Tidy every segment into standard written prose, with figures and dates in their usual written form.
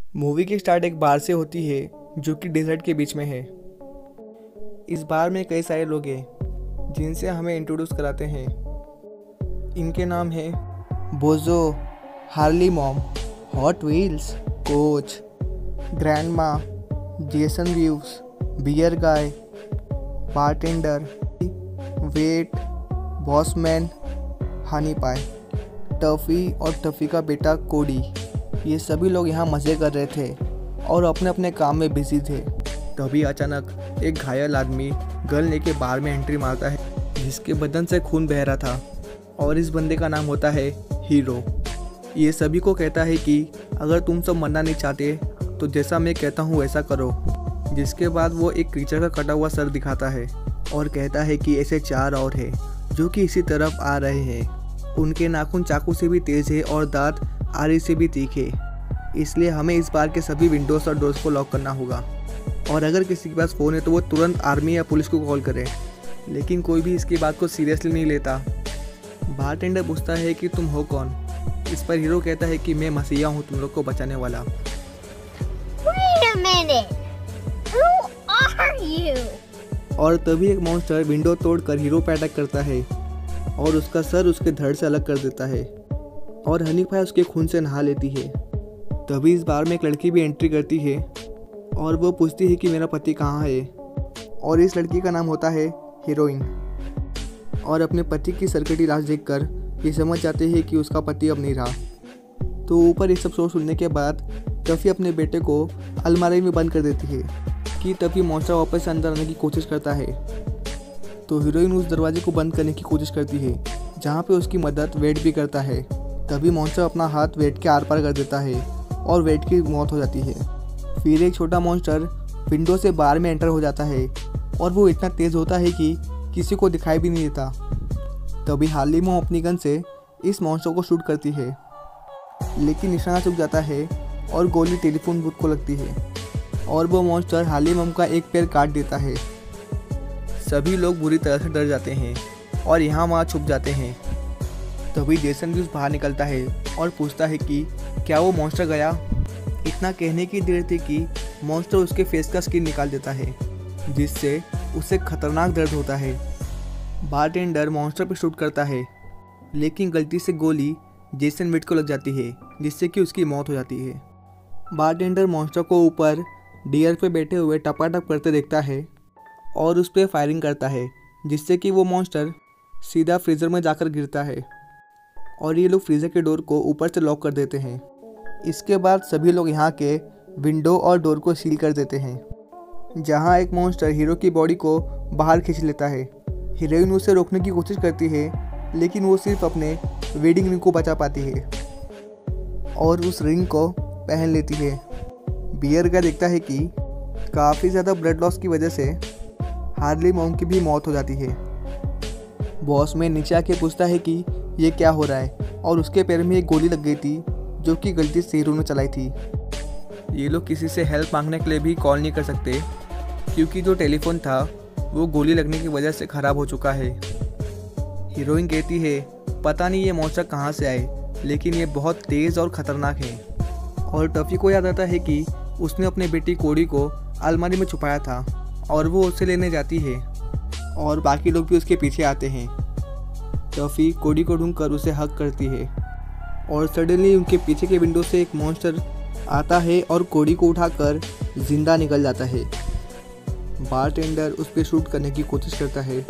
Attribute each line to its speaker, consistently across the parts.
Speaker 1: Movie की start एक बार से होती है जो कि डेजर्ट के बीच में है। इस बार में कई सारे लोग हैं जिनसे हमें इंट्रोड्यूस कराते हैं। इनके नाम है Bozo, Harley Mom, Hot Wheels, Coach, Grandma, Jason Views, Bear Guy, Bartender, Vet, Bossman, Honey Pie, Tuffy और टफी का बेटा कोडी। ये सभी लोग यहाँ मज़े कर रहे थे और अपने अपने काम में बिजी थे। तभी अचानक एक घायल आदमी गन लेके बार में एंट्री मारता है जिसके बदन से खून बह रहा था और इस बंदे का नाम होता है हीरो। ये सभी को कहता है कि अगर तुम सब मरना नहीं चाहते तो जैसा मैं कहता हूँ वैसा करो। जिसके बाद वो एक क्रीचर का कटा हुआ सर दिखाता है और कहता है कि ऐसे 4 और हैं जो कि इसी तरफ आ रहे हैं। उनके नाखून चाकू से भी तेज़ है और दांत आरी से भी तीखे, इसलिए हमें इस बार के सभी विंडोज़ और डोर्स को लॉक करना होगा। और अगर किसी के पास फ़ोन है तो वो तुरंत आर्मी या पुलिस को कॉल करे। लेकिन कोई भी इसकी बात को सीरियसली नहीं लेता। बारटेंडर पूछता है कि तुम हो कौन। इस पर हीरो कहता है कि मैं मसीहा हूँ तुम लोग को बचाने वाला।
Speaker 2: Wait a minute. Who are you?
Speaker 1: और तभी एक मॉन्स्टर विंडो तोड़कर हीरो पर अटैक करता है और उसका सर उसके धड़ से अलग कर देता है और हनी पाई उसके खून से नहा लेती है। तभी इस बार में एक लड़की भी एंट्री करती है और वो पूछती है कि मेरा पति कहाँ है। और इस लड़की का नाम होता है हीरोइन। और अपने पति की सरकटी लाश देखकर ये समझ जाते हैं कि उसका पति अब नहीं रहा। तो ऊपर ये सब शोर सुनने के बाद टफी अपने बेटे को अलमारी में बंद कर देती है कि तभी मॉन्स्टर वापस से अंदर आने की कोशिश करता है। तो हीरोइन उस दरवाजे को बंद करने की कोशिश करती है जहाँ पे उसकी मदद वेट भी करता है। तभी मॉन्स्टर अपना हाथ वेट के आर पार कर देता है और वेट की मौत हो जाती है। फिर एक छोटा मॉन्स्टर विंडो से बाहर में एंटर हो जाता है और वो इतना तेज़ होता है कि किसी को दिखाई भी नहीं देता। तभी हार्ली मॉम अपनी गन से इस मॉन्स्टर को शूट करती है, लेकिन निशाना चूक जाता है और गोली टेलीफोन बूथ को लगती है और वो मॉन्स्टर हार्ली मॉम का एक पैर काट देता है। सभी लोग बुरी तरह से डर जाते हैं और यहाँ वहाँ छुप जाते हैं। तभी जेसन व्यूज बाहर निकलता है और पूछता है कि क्या वो मॉन्स्टर गया। इतना कहने की देर थी कि मॉन्स्टर उसके फेस का स्किन निकाल देता है जिससे उसे खतरनाक दर्द होता है। बारटेंडर मॉन्स्टर पर शूट करता है लेकिन गलती से गोली जेसन वेट को लग जाती है जिससे कि उसकी मौत हो जाती है। बारटेंडर मॉन्स्टर को ऊपर डियर पे बैठे हुए टपाटप करते देखता है और उस पर फायरिंग करता है जिससे कि वो मॉन्स्टर सीधा फ्रीज़र में जाकर गिरता है और ये लोग फ्रीज़र के डोर को ऊपर से लॉक कर देते हैं। इसके बाद सभी लोग यहाँ के विंडो और डोर को सील कर देते हैं। जहाँ एक मॉन्स्टर हीरो की बॉडी को बाहर खींच लेता है। हीरोइन उसे रोकने की कोशिश करती है लेकिन वो सिर्फ अपने वेडिंग रिंग को बचा पाती है और उस रिंग को पहन लेती है। बियर का देखता है कि काफ़ी ज़्यादा ब्लड लॉस की वजह से हार्ली मॉम की भी मौत हो जाती है। बॉस में नीचे आके पूछता है कि ये क्या हो रहा है और उसके पैर में एक गोली लग गई थी जो कि गलती से हीरो ने चलाई थी। ये लोग किसी से हेल्प मांगने के लिए भी कॉल नहीं कर सकते क्योंकि जो टेलीफोन था वो गोली लगने की वजह से ख़राब हो चुका है। हीरोइन कहती है पता नहीं ये मॉन्स्टर कहाँ से आए लेकिन ये बहुत तेज़ और ख़तरनाक है। और टफी को याद आता है कि उसने अपने बेटी कोडी को अलमारी में छुपाया था और वो उसे लेने जाती है और बाकी लोग भी उसके पीछे आते हैं। टफी कोडी को ढूंढकर उसे हग करती है और सडनली उनके पीछे के विंडो से एक मॉन्स्टर आता है और कोडी को उठाकर जिंदा निकल जाता है। बारटेंडर उस पर शूट करने की कोशिश करता है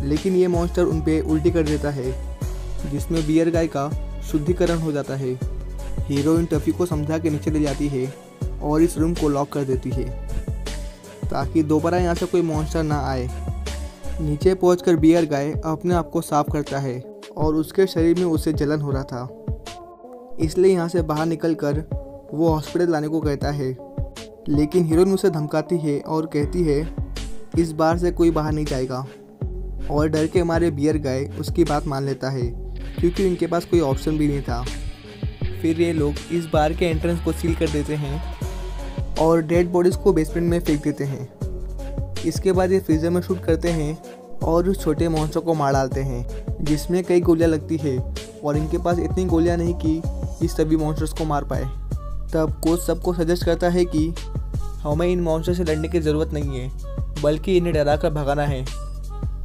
Speaker 1: लेकिन ये मॉन्स्टर उन पर उल्टी कर देता है जिसमें बियर गाय का शुद्धिकरण हो जाता है। हीरोइन टफी को समझा के नीचे ले जाती है और इस रूम को लॉक कर देती है ताकि दोबारा यहाँ से कोई मॉन्स्टर ना आए। नीचे पहुंचकर बियर गाय अपने आप को साफ करता है और उसके शरीर में उसे जलन हो रहा था, इसलिए यहाँ से बाहर निकलकर वो हॉस्पिटल लाने को कहता है। लेकिन हीरोइन उसे धमकाती है और कहती है इस बार से कोई बाहर नहीं जाएगा और डर के मारे बियर गाय उसकी बात मान लेता है क्योंकि उनके पास कोई ऑप्शन भी नहीं था। फिर ये लोग इस बार के एंट्रेंस को सील कर देते हैं और डेड बॉडीज़ को बेसमेंट में फेंक देते हैं। इसके बाद ये फ्रीजर में शूट करते हैं और उस छोटे मॉन्स्टर को मार डालते हैं जिसमें कई गोलियां लगती है और इनके पास इतनी गोलियां नहीं कि इस सभी मॉन्स्टर्स को मार पाए। तब कोच सबको सजेस्ट करता है कि हमें इन मॉन्स्टर से लड़ने की ज़रूरत नहीं है, बल्कि इन्हें डरा कर भगाना है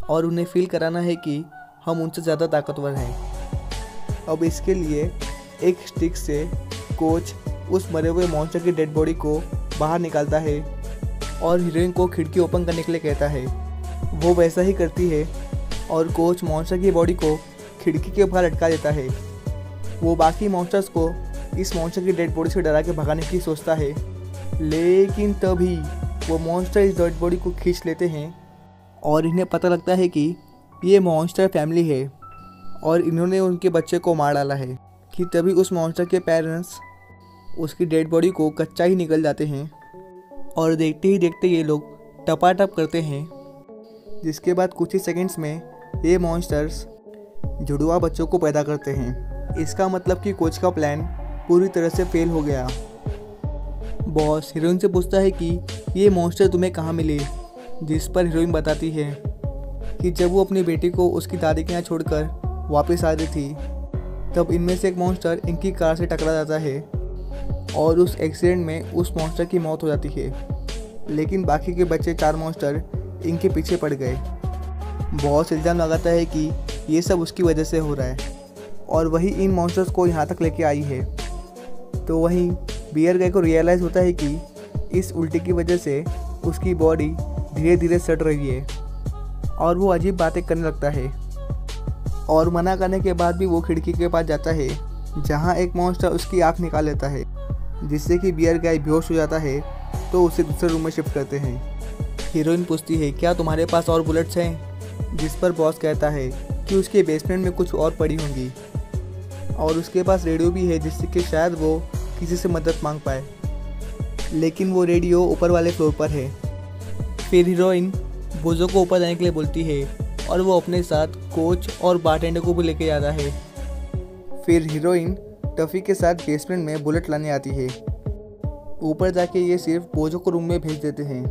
Speaker 1: और उन्हें फील कराना है कि हम उनसे ज़्यादा ताकतवर हैं। अब इसके लिए एक स्टिक से कोच उस मरे हुए मॉन्स्टर की डेड बॉडी को बाहर निकालता है और हीरोइन को खिड़की ओपन करने के लिए कहता है। वो वैसा ही करती है और कोच मॉन्स्टर की बॉडी को खिड़की के बाहर लटका देता है। वो बाकी मॉन्स्टर्स को इस मॉन्स्टर की डेड बॉडी से डरा के भगाने की सोचता है, लेकिन तभी वो मॉन्स्टर इस डेड बॉडी को खींच लेते हैं और इन्हें पता लगता है कि ये मॉन्स्टर फैमिली है और इन्होंने उनके बच्चे को मार डाला है। कि तभी उस मॉन्स्टर के पेरेंट्स उसकी डेड बॉडी को कच्चा ही निकल जाते हैं और देखते ही देखते ये लोग टपाटप करते हैं, जिसके बाद कुछ ही सेकंड्स में ये मॉन्स्टर्स जुड़वा बच्चों को पैदा करते हैं। इसका मतलब कि कोच का प्लान पूरी तरह से फेल हो गया। बॉस हीरोइन से पूछता है कि ये मॉन्स्टर तुम्हें कहाँ मिले, जिस पर हीरोइन बताती है कि जब वो अपनी बेटी को उसकी दादी के यहाँ छोड़कर वापस आ रही थी, तब इनमें से एक मॉन्स्टर इनकी कार से टकरा जाता है और उस एक्सीडेंट में उस मॉन्स्टर की मौत हो जाती है। लेकिन बाकी के बच्चे 4 मॉन्स्टर इनके पीछे पड़ गए। बॉस इल्ज़ाम लगाता है कि ये सब उसकी वजह से हो रहा है और वही इन मॉन्स्टर्स को यहाँ तक लेके आई है। तो वहीं बियर गाय को रियलाइज़ होता है कि इस उल्टी की वजह से उसकी बॉडी धीरे धीरे सड़ रही है और वो अजीब बातें करने लगता है और मना करने के बाद भी वो खिड़की के पास जाता है, जहाँ एक मॉन्स्टर उसकी आँख निकाल लेता है, जिससे कि बियर गाय बेहोश हो जाता है। तो उसे दूसरे रूम में शिफ्ट करते हैं। हीरोइन पूछती है, क्या तुम्हारे पास और बुलेट्स हैं? जिस पर बॉस कहता है कि उसके बेसमेंट में कुछ और पड़ी होंगी और उसके पास रेडियो भी है, जिससे कि शायद वो किसी से मदद मांग पाए, लेकिन वो रेडियो ऊपर वाले फ्लोर पर है। फिर हीरोइन बोजो को ऊपर जाने के लिए बोलती है और वो अपने साथ कोच और बारटेंडर को भी लेके जाता है। फिर हीरोइन टफी के साथ बेसमेंट में बुलेट लाने आती है। ऊपर जाके ये सिर्फ बोजो को रूम में भेज देते हैं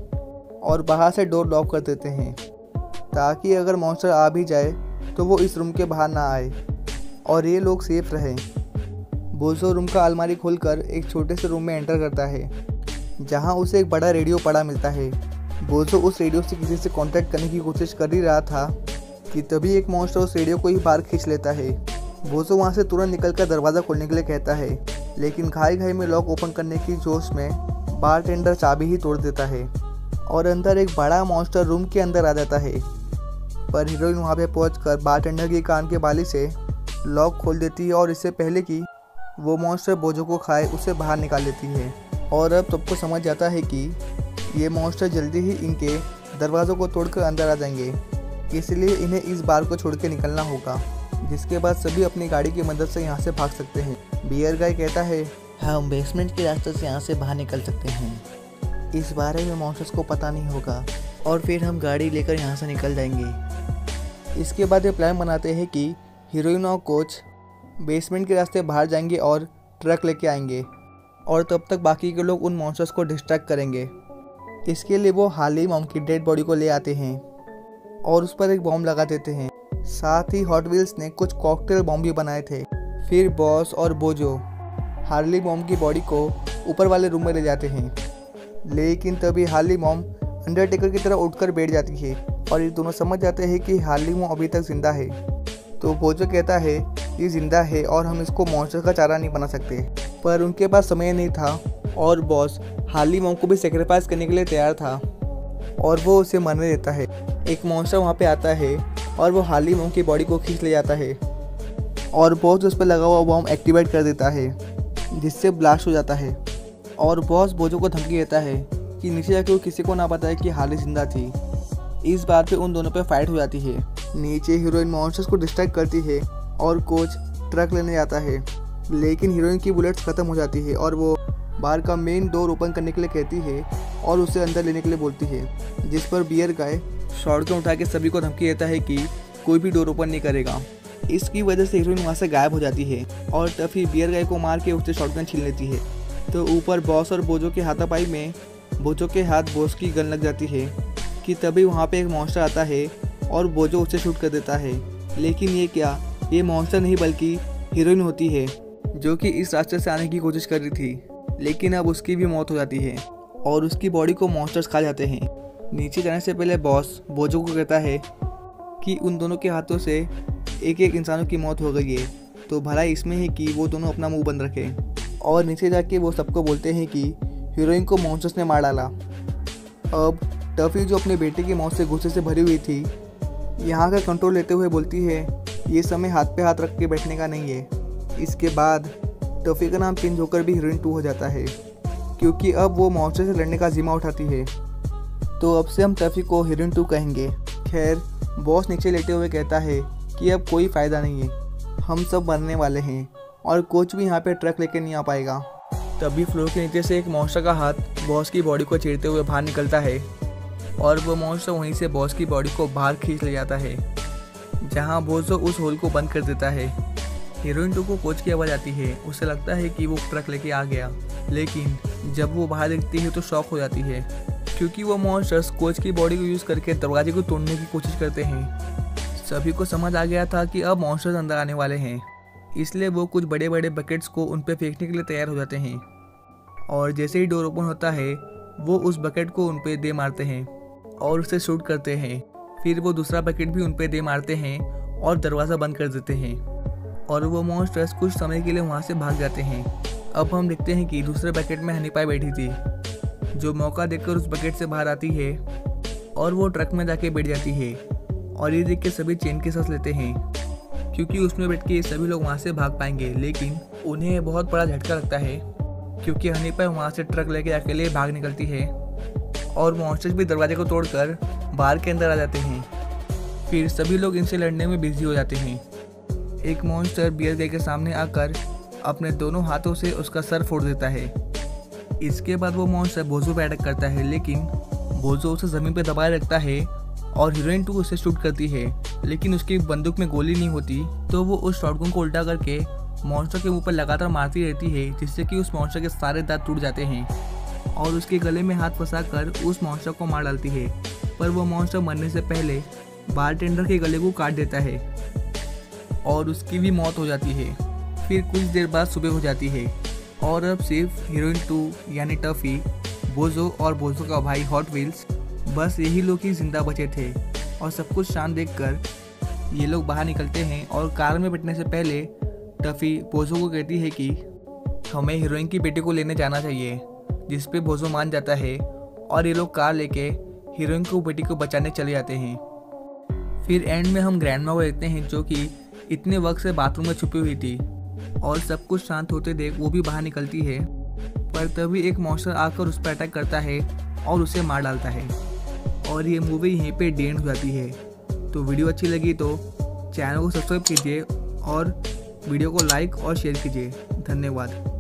Speaker 1: और बाहर से डोर लॉक कर देते हैं, ताकि अगर मॉन्स्टर आ भी जाए तो वो इस रूम के बाहर ना आए और ये लोग सेफ रहें। बोजो रूम का अलमारी खोलकर एक छोटे से रूम में एंटर करता है, जहां उसे एक बड़ा रेडियो पड़ा मिलता है। बोजो उस रेडियो से किसी से कांटेक्ट करने की कोशिश कर ही रहा था कि तभी एक मॉन्स्टर उस रेडियो को ही बाहर खींच लेता है। बोजो वहां से तुरंत निकलकर दरवाज़ा खोलने के लिए कहता है, लेकिन घाई घाई में लॉक ओपन करने की जोश में बारटेंडर चाबी ही तोड़ देता है और अंदर एक बड़ा मॉन्स्टर रूम के अंदर आ जाता है। पर हीरोइन वहां पे पहुंचकर बारटेंडर की कान के बाली से लॉक खोल देती है और इससे पहले कि वो मॉन्स्टर बोजो को खाए उसे बाहर निकाल लेती है। और अब सबको समझ जाता है कि ये मॉन्स्टर जल्दी ही इनके दरवाज़ों को तोड़कर अंदर आ जाएंगे, इसलिए इन्हें इस बार को छोड़ के निकलना होगा, जिसके बाद सभी अपनी गाड़ी की मदद से यहाँ से भाग सकते हैं। बियर गाय कहता है, हम बेसमेंट के रास्ते से यहाँ से बाहर निकल सकते हैं, इस बारे में मॉन्स्टर्स को पता नहीं होगा और फिर हम गाड़ी लेकर यहाँ से निकल जाएंगे। इसके बाद ये प्लान बनाते हैं कि हीरोइन और कोच बेसमेंट के रास्ते बाहर जाएंगे और ट्रक लेके आएंगे और तब तक बाकी के लोग उन मॉन्स्टर्स को डिस्ट्रैक्ट करेंगे। इसके लिए वो हार्ली मॉम की डेड बॉडी को ले आते हैं और उस पर एक बॉम्ब लगा देते हैं। साथ ही हॉट व्हील्स ने कुछ कॉकटेल बॉम्ब भी बनाए थे। फिर बॉस और बोजो हार्ली मॉम की बॉडी को ऊपर वाले रूम में ले जाते हैं, लेकिन तभी हार्ली मॉम अंडरटेकर की तरह उठकर बैठ जाती है और ये दोनों समझ जाते हैं कि हार्ली मॉम अभी तक जिंदा है। तो बोजो कहता है ये जिंदा है और हम इसको मॉन्स्टर का चारा नहीं बना सकते, पर उनके पास समय नहीं था और बॉस हार्ली मॉम को भी सेक्रीफाइस करने के लिए तैयार था और वो उसे मरने देता है। एक मॉन्स्टर वहाँ पे आता है और वो हार्ली मॉम की बॉडी को खींच ले जाता है और बॉस उस पर लगा हुआ बॉम्ब एक्टिवेट कर देता है, जिससे ब्लास्ट हो जाता है। और बॉस बोजो को धमकी देता है कि नीचे जाके वो किसी को ना बताए कि हार्ली जिंदा थी। इस बात पे उन दोनों पे फाइट हो जाती है। नीचे हीरोइन मॉन्स्टर्स को डिस्ट्रैक्ट करती है और कोच ट्रक लेने जाता है, लेकिन हीरोइन की बुलेट्स ख़त्म हो जाती है और वो बाहर का मेन डोर ओपन करने के लिए कहती है और उसे अंदर लेने के लिए बोलती है, जिस पर बियर गाय शॉटगन उठा के सभी को धमकी देता है कि कोई भी डोर ओपन नहीं करेगा। इसकी वजह से हीरोइन वहाँ से गायब हो जाती है और टफी बियर गाय को मार के उससे शॉटगन छीन लेती है। तो ऊपर बॉस और बोजो के हाथापाई में बोजो के हाथ बॉस की गन लग जाती है कि तभी वहाँ पे एक मॉन्स्टर आता है और बोजो उसे शूट कर देता है। लेकिन ये क्या, ये मॉन्स्टर नहीं बल्कि हीरोइन होती है, जो कि इस रास्ते से आने की कोशिश कर रही थी। लेकिन अब उसकी भी मौत हो जाती है और उसकी बॉडी को मॉन्स्टर्स खा जाते हैं। नीचे जाने से पहले बॉस बोजो को कहता है कि उन दोनों के हाथों से एक एक इंसानों की मौत हो गई है, तो भलाई इसमें है कि वो दोनों अपना मुंह बंद रखें। और नीचे जाके वो सबको बोलते हैं कि हीरोइन को मॉन्स्टर्स ने मार डाला। अब टफी जो अपने बेटे की मौत से गुस्से से भरी हुई थी, यहाँ का कंट्रोल लेते हुए बोलती है ये समय हाथ पे हाथ रख के बैठने का नहीं है। इसके बाद टफी का नाम चेंज होकर भी हीरोइन 2 हो जाता है, क्योंकि अब वो मॉन्स्टर से लड़ने का जिम्मा उठाती है। तो अब से हम टफी को हीरोइन 2 कहेंगे। खैर, बॉस नीचे लेटे हुए कहता है कि अब कोई फ़ायदा नहीं है, हम सब मरने वाले हैं और कोच भी यहाँ पे ट्रक लेके नहीं आ पाएगा। तभी फ्लोर के नीचे से एक मॉन्स्टर का हाथ बॉस की बॉडी को चीरते हुए बाहर निकलता है और वो मॉन्स्टर वहीं से बॉस की बॉडी को बाहर खींच ले जाता है, जहाँ बोजो उस होल को बंद कर देता है। हीरोइन 2 को कोच की आवाज़ आती है। उसे लगता है कि वो ट्रक लेके आ गया, लेकिन जब वो बाहर देखती है तो शॉक हो जाती है, क्योंकि वो मॉन्स्टर्स कोच की बॉडी को यूज़ करके दरवाजे को तोड़ने की कोशिश करते हैं। सभी को समझ आ गया था कि अब मॉन्स्टर्स अंदर आने वाले हैं, इसलिए वो कुछ बड़े बड़े बकेट्स को उन पर फेंकने के लिए तैयार हो जाते हैं। और जैसे ही डोर ओपन होता है, वो उस बकेट को उन पर दे मारते हैं और उसे शूट करते हैं। फिर वो दूसरा बकेट भी उन पर दे मारते हैं और दरवाज़ा बंद कर देते हैं और वो मॉन्स्टर्स कुछ समय के लिए वहाँ से भाग जाते हैं। अब हम देखते हैं कि दूसरे बकेट में हनी पाई बैठी थी, जो मौका देखकर उस बकेट से बाहर आती है और वो ट्रक में जाके बैठ जाती है। और ये देख के सभी चैन की सांस लेते हैं, क्योंकि उसमें बैठ के सभी लोग वहाँ से भाग पाएंगे। लेकिन उन्हें बहुत बड़ा झटका लगता है, क्योंकि हनी पाई वहाँ से ट्रक लेके अकेले भाग निकलती है और मॉन्स्टर्स भी दरवाजे को तोड़कर बाहर के अंदर आ जाते हैं। फिर सभी लोग इनसे लड़ने में बिजी हो जाते हैं। एक मॉन्स्टर बियर गाय के सामने आकर अपने दोनों हाथों से उसका सर फोड़ देता है। इसके बाद वो मॉन्स्टर बोजो पे अटैक करता है, लेकिन बोजो उसे ज़मीन पे दबाए रखता है और हीरोइन 2 उसे शूट करती है, लेकिन उसकी बंदूक में गोली नहीं होती, तो वो उस शॉटगन को उल्टा करके मॉन्स्टर के मुंह पर लगातार मारती रहती है, जिससे कि उस मॉन्स्टर के सारे दांत टूट जाते हैं और उसके गले में हाथ फंसाकर उस मॉन्स्टर को मार डालती है। पर वो मॉन्स्टर मरने से पहले बारटेंडर के गले को काट देता है और उसकी भी मौत हो जाती है। फिर कुछ देर बाद सुबह हो जाती है और अब सिर्फ हीरोइन 2 यानी टफी, बोजो और बोजो का भाई हॉट व्हील्स, बस यही लोग ही जिंदा बचे थे। और सब कुछ शांत देखकर ये लोग बाहर निकलते हैं और कार में बैठने से पहले टफी बोजो को कहती है कि हमें हीरोइन की बेटी को लेने जाना चाहिए, जिस पे बोजो मान जाता है और ये लोग कार लेके हीरोइन को बेटी को बचाने चले जाते हैं। फिर एंड में हम ग्रैंडमा को देखते हैं, जो कि इतने वक्त से बाथरूम में छुपी हुई थी और सब कुछ शांत होते देख वो भी बाहर निकलती है। पर तभी एक मॉन्स्टर आकर उस पर अटैक करता है और उसे मार डालता है और ये मूवी यहीं पे एंड हो जाती है। तो वीडियो अच्छी लगी तो चैनल को सब्सक्राइब कीजिए और वीडियो को लाइक और शेयर कीजिए। धन्यवाद।